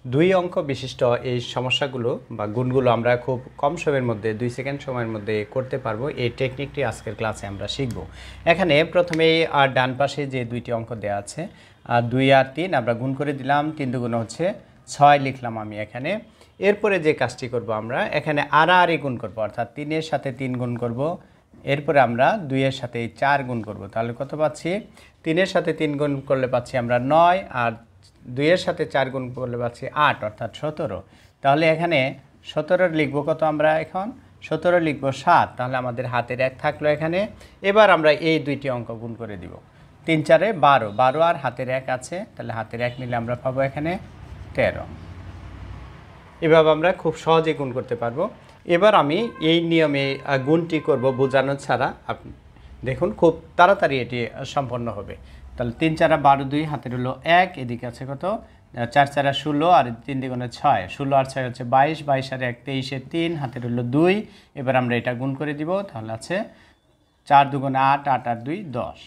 দুই অঙ্ক বিশিষ্ট এই সমস্যাগুলো বা গুণগুলো আমরা খুব কম সময়ের মধ্যে 2 সেকেন্ড সময়ের মধ্যে করতে পারবো। এই টেকনিকটি আজকের ক্লাসে আমরা শিখব। এখানে প্রথমেই ডান পাশে যে দুইটি অঙ্ক দেওয়া আছে 2 আর 3 আমরা গুণ করে দিলাম। 3 দুগুণ হচ্ছে 6 লিখলাম আমি এখানে। এরপরে যে কাজটি করব আমরা এখানে আড়াআড়ি গুণ করব, অর্থাৎ 3 এর সাথে 3 গুণ করব। এরপরে আমরা 2 এর সাথে 4 গুণ করব। তাহলে কত পাচ্ছি? 3 এর সাথে 3 গুণ করলে পাচ্ছি আমরা 9, আর 2 এর সাথে 4 গুণ করলে পাচ্ছি 8, অর্থাৎ 17। তাহলে এখানে 17 লিখব কত? আমরা এখন 17 লিখব 7। তাহলে আমাদের হাতের 1 থাকলো এখানে। এবার আমরা এই দুইটি অঙ্ক গুণ করে দিব। 3 4 12, 12 আর হাতের 1 আছে, তাহলে হাতের 1 নিলে আমরা পাবো এখানে 13। এভাবে আমরা খুব সহজে গুণ করতে পারবো। এবার আমি এই নিয়মে গুণটি করব বোঝানো ছাড়া। আপনি দেখুন খুব তাড়াতাড়ি এটি সম্পন্ন হবে। তাহলে 3 4 12, 2 হাতের হলো 1, এদিকে আছে কত? 4 4 16 আর 3 দ্বিগুণে 6, 16 আর 6 হচ্ছে 22, 22 আর 1 23 3 হাতের হলো 2। এবার আমরা এটা গুণ করে দিব। তাহলে আছে 4 দুগুণে 8, 8 আর 2 10,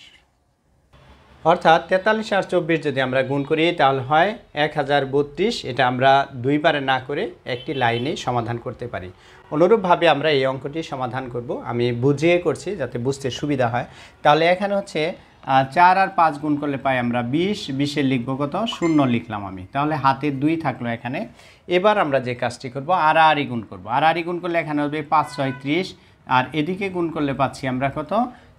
অর্থাৎ 43 আর 24 যদি আমরা গুণ করি তাহলে হয় 1032। এটা আমরা দুইবারে না করে একটি লাইনে সমাধান করতে পারি। অনুরূপভাবে আমরা এই অঙ্কটি সমাধান করব। আমি বুঝিয়ে করছি যাতে বুঝতে সুবিধা হয়। তাহলে এখানে হচ্ছে 4 আর 5 গুণ করলে পাই আমরা 20, 20 এর লিখব কত? 0 লিখলাম আমি। তাহলে হাতে 2 থাকলো এখানে। এবার আমরা যে কাজটি করব আড়াআড়ি গুণ করব। আড়াআড়ি গুণ করলে এখানে হবে 5 6 30, আর এদিকে গুণ করলে পাচ্ছি আমরা কত?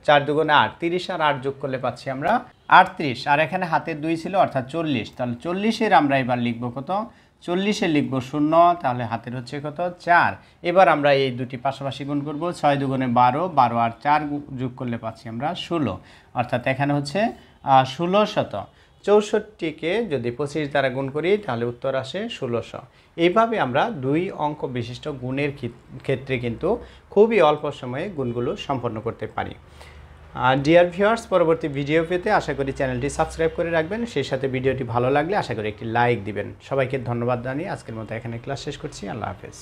4 দুগুণে 8, 30 আর 8 যোগ করলে পাচ্ছি আমরা 38, আর এখানে হাতের 2 ছিল অর্থাৎ 40। তাহলে 40 আমরা এবার লিখব কত? 40 লিখব 0, তাহলে হাতের হচ্ছে কত? 4। এবার আমরা এই দুটি পাশাপাশি গুণ করব। 6 দুগুণে 12, 12 আর 4 যোগ করলে পাচ্ছি আমরা 16, অর্থাৎ এখানে হচ্ছে 1664কে যদি 25 দ্বারা গুণ করি তাহলে উত্তর আসে 1600। এইভাবে আমরা দুই অঙ্ক বিশিষ্ট গুণের ক্ষেত্রে কিন্তু খুবই অল্প সময়ে গুণগুলো সম্পন্ন করতে পারি। ডিয়ার ভিউয়ার্স, পরবর্তী ভিডিও পেতে আশা করি চ্যানেলটি সাবস্ক্রাইব করে রাখবেন। সেই সাথে ভিডিওটি ভালো লাগলে আশা করি একটি লাইক দিবেন। সবাইকে ধন্যবাদ জানিয়ে আজকের মতো এখানে ক্লাস শেষ করছি। আল্লাহ হাফেজ।